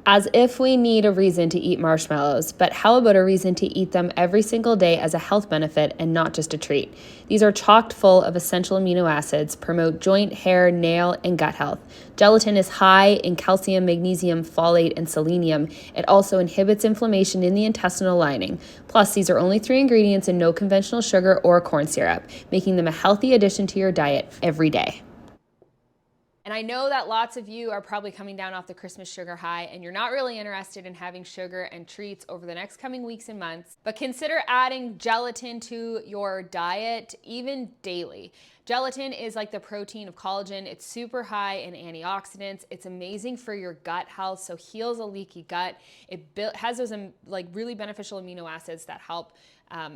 As if we need a reason to eat marshmallows, but how about a reason to eat them every single day as a health benefit and not just a treat? These are chocked full of essential amino acids, promote joint, hair, nail, and gut health. Gelatin is high in calcium, magnesium, folate, and selenium. It also inhibits inflammation in the intestinal lining. Plus, these are only 3 ingredients and no conventional sugar or corn syrup, making them a healthy addition to your diet every day. And I know that lots of you are probably coming down off the Christmas sugar high and you're not really interested in having sugar and treats over the next coming weeks and months, but consider adding gelatin to your diet, even daily. Gelatin is like the protein of collagen. It's super high in antioxidants. It's amazing for your gut health, so heals a leaky gut. It has those like really beneficial amino acids that help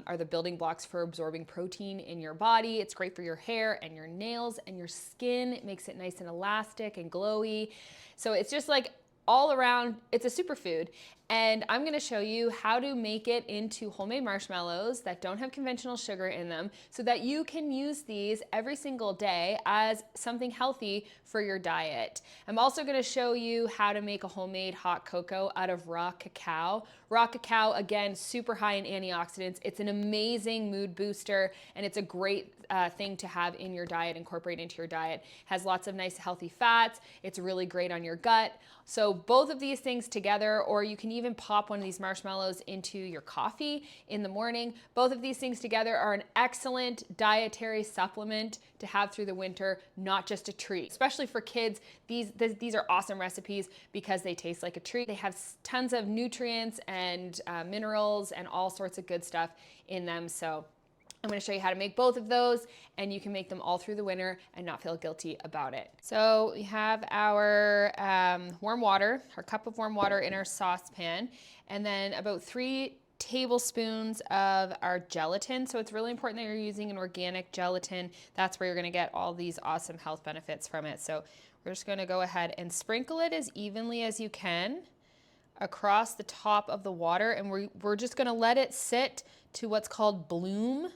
are the building blocks for absorbing protein in your body. It's great for your hair and your nails and your skin. It makes it nice and elastic and glowy. So it's just like all around, it's a superfood. And I'm gonna show you how to make it into homemade marshmallows that don't have conventional sugar in them so that you can use these every single day as something healthy for your diet. I'm also gonna show you how to make a homemade hot cocoa out of raw cacao. Raw cacao, again, super high in antioxidants. It's an amazing mood booster and it's a great thing to have in your diet, incorporate into your diet. Has lots of nice healthy fats. It's really great on your gut. So both of these things together, or you can even pop one of these marshmallows into your coffee in the morning. Both of these things together are an excellent dietary supplement to have through the winter, not just a treat. Especially for kids, these are awesome recipes because they taste like a treat. They have tons of nutrients and minerals and all sorts of good stuff in them. So I'm going to show you how to make both of those, and you can make them all through the winter and not feel guilty about it. So we have our warm water, our cup of warm water in our saucepan, and then about 3 tablespoons of our gelatin. So it's really important that you're using an organic gelatin. That's where you're going to get all these awesome health benefits from it. So we're just going to go ahead and sprinkle it as evenly as you can across the top of the water, and we're just going to let it sit to what's called bloom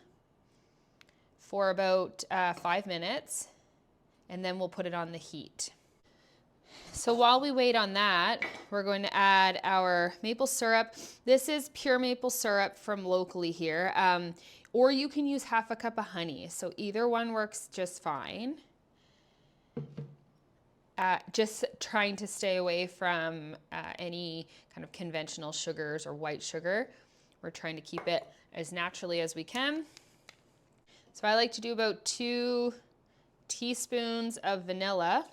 for about 5 minutes, and then we'll put it on the heat. So while we wait on that, we're going to add our maple syrup. This is pure maple syrup from locally here, or you can use half a cup of honey. So either one works just fine. Just trying to stay away from any kind of conventional sugars or white sugar. We're trying to keep it as naturally as we can. So I like to do about 2 teaspoons of vanilla.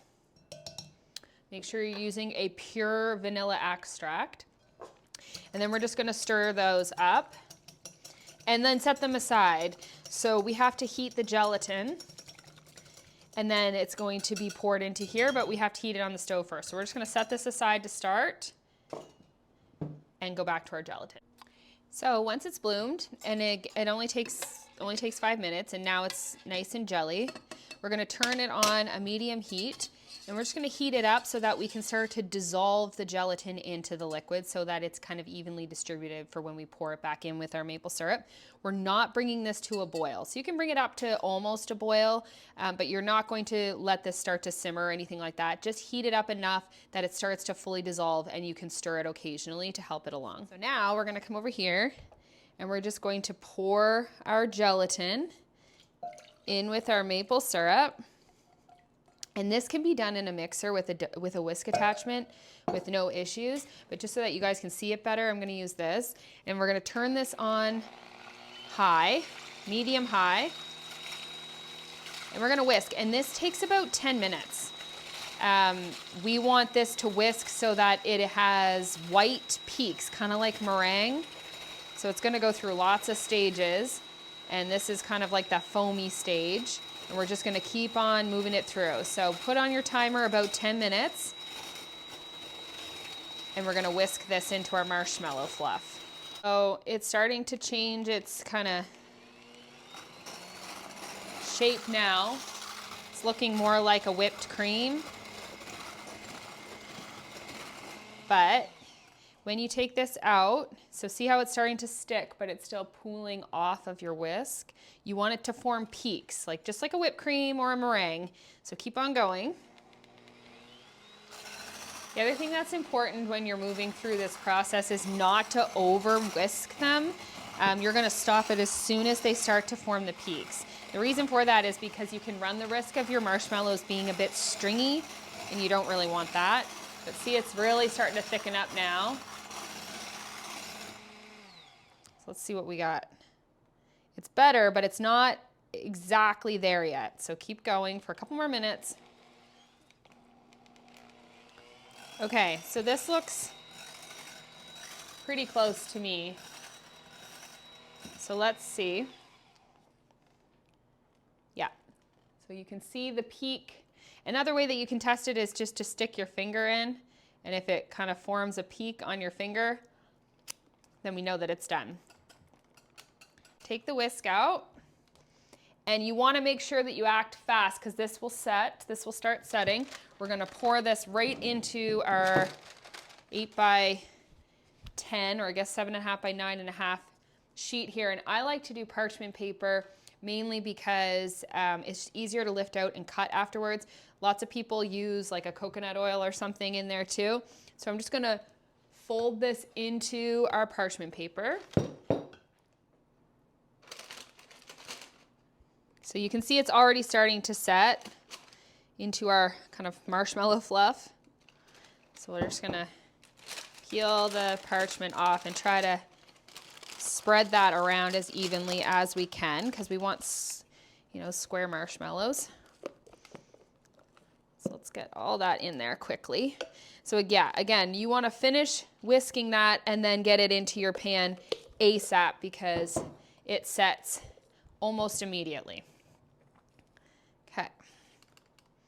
Make sure you're using a pure vanilla extract. And then we're just gonna stir those up and then set them aside. So we have to heat the gelatin, and then it's going to be poured into here, but we have to heat it on the stove first. So we're just gonna set this aside to start and go back to our gelatin. So once it's bloomed, and it only takes 5 minutes, and now it's nice and jelly, we're gonna turn it on a medium heat, and we're just gonna heat it up so that we can start to dissolve the gelatin into the liquid so that it's kind of evenly distributed for when we pour it back in with our maple syrup. We're not bringing this to a boil. So you can bring it up to almost a boil, but you're not going to let this start to simmer or anything like that. Just heat it up enough that it starts to fully dissolve, and you can stir it occasionally to help it along. So now we're gonna come over here, and we're just going to pour our gelatin in with our maple syrup. And this can be done in a mixer with a whisk attachment with no issues. But just so that you guys can see it better, I'm gonna use this. And we're gonna turn this on high, medium high. And we're gonna whisk. And this takes about 10 minutes. We want this to whisk so that it has white peaks, kind of like meringue. So it's gonna go through lots of stages. And this is kind of like that foamy stage. And we're just gonna keep on moving it through. So put on your timer about 10 minutes. And we're gonna whisk this into our marshmallow fluff. So it's starting to change its kind of shape now. It's looking more like a whipped cream. But when you take this out, so see how it's starting to stick, but it's still pooling off of your whisk. You want it to form peaks, just like a whipped cream or a meringue. So keep on going. The other thing that's important when you're moving through this process is not to over whisk them. You're gonna stop it as soon as they start to form the peaks. The reason for that is because you can run the risk of your marshmallows being a bit stringy, and you don't really want that. But see, it's really starting to thicken up now. So let's see what we got. It's better, but it's not exactly there yet. So keep going for a couple more minutes. Okay, so this looks pretty close to me. So let's see. Yeah, so you can see the peak. Another way that you can test it is just to stick your finger in, and if it kind of forms a peak on your finger, then we know that it's done. Take the whisk out, and you want to make sure that you act fast because this will start setting. We're going to pour this right into our 8 by 10, or I guess 7.5 by 9.5 sheet here. And I like to do parchment paper mainly because it's easier to lift out and cut afterwards. Lots of people use like a coconut oil or something in there too. So I'm just going to fold this into our parchment paper. So you can see it's already starting to set into our kind of marshmallow fluff. So we're just gonna peel the parchment off and try to spread that around as evenly as we can because we want, you know, square marshmallows. So let's get all that in there quickly. So yeah, again, you want to finish whisking that and then get it into your pan ASAP because it sets almost immediately. Okay.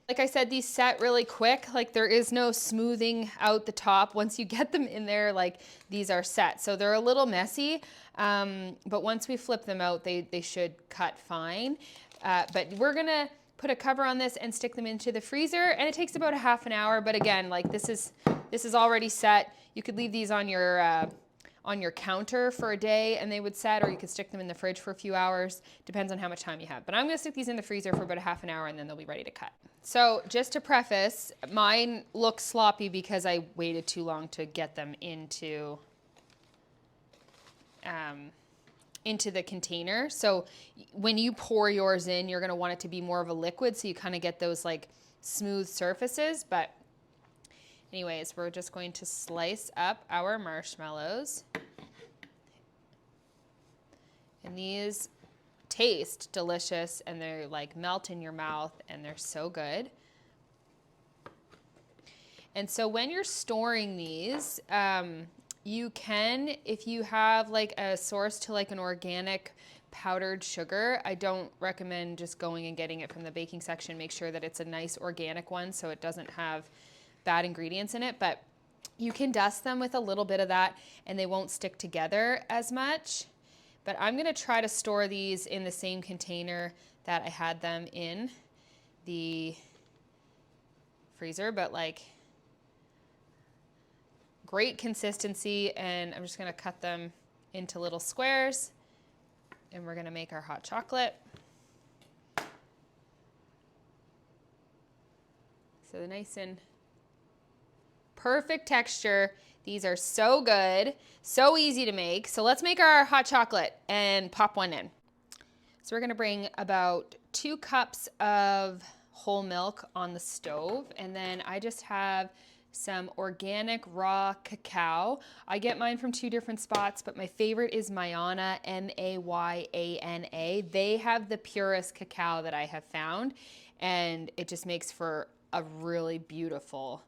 Like I said, these set really quick. Like there is no smoothing out the top. Once you get them in there, like these are set. So they're a little messy, but once we flip them out, they should cut fine. But we're gonna put a cover on this and stick them into the freezer, and it takes about a half an hour. But again, like this is already set. You could leave these on your counter for a day and they would set, or you could stick them in the fridge for a few hours. Depends on how much time you have. But I'm gonna stick these in the freezer for about a half an hour and then they'll be ready to cut. So just to preface, mine look sloppy because I waited too long to get them into the container. So when you pour yours in, you're gonna want it to be more of a liquid so you kind of get those like smooth surfaces. But anyways, we're just going to slice up our marshmallows. And these taste delicious and they're like melt in your mouth and they're so good. And so when you're storing these, you can, if you have like a source to like an organic powdered sugar, I don't recommend just going and getting it from the baking section. Make sure that it's a nice organic one so it doesn't have bad ingredients in it, but you can dust them with a little bit of that and they won't stick together as much. But I'm gonna try to store these in the same container that I had them in the freezer, but like great consistency. And I'm just gonna cut them into little squares and we're gonna make our hot chocolate. So the nice and perfect texture. These are so good, so easy to make. So let's make our hot chocolate and pop one in. So we're gonna bring about 2 cups of whole milk on the stove. And then I just have some organic raw cacao. I get mine from 2 different spots, but my favorite is Mayana, M-A-Y-A-N-A. They have the purest cacao that I have found, and it just makes for a really beautiful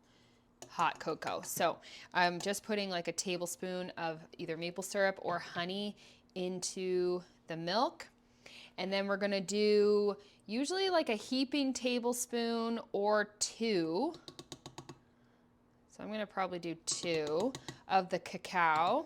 hot cocoa. So I'm just putting like a tablespoon of either maple syrup or honey into the milk. And then we're gonna do usually like a heaping tablespoon or 2. So I'm gonna probably do 2 of the cacao.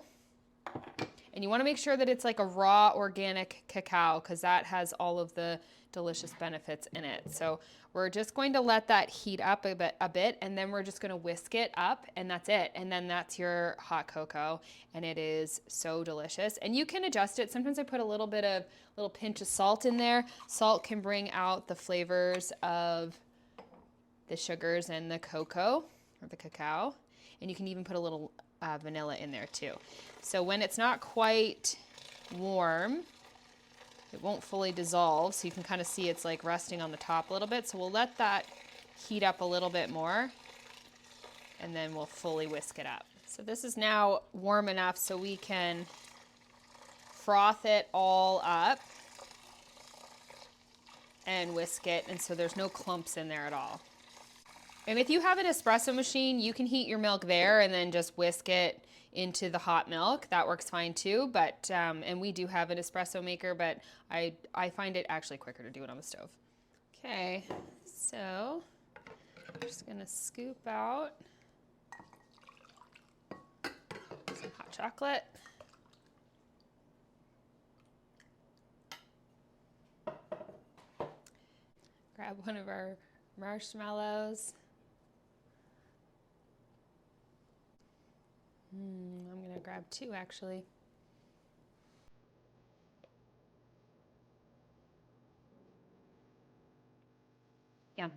And you wanna make sure that it's like a raw organic cacao because that has all of the delicious benefits in it. So we're just going to let that heat up a bit and then we're just gonna whisk it up and that's it. And then that's your hot cocoa and it is so delicious. And you can adjust it. Sometimes I put a little pinch of salt in there. Salt can bring out the flavors of the sugars and the cocoa. or the cacao. And you can even put a little vanilla in there too. So when it's not quite warm, it won't fully dissolve, so you can kind of see it's like resting on the top a little bit. So we'll let that heat up a little bit more, and then we'll fully whisk it up. So this is now warm enough so we can froth it all up and whisk it, and so there's no clumps in there at all. And if you have an espresso machine, you can heat your milk there and then just whisk it into the hot milk. That works fine too, but and we do have an espresso maker, but I find it actually quicker to do it on the stove. Okay, so I'm just gonna scoop out some hot chocolate. Grab one of our marshmallows. I'm gonna grab two actually. Yum.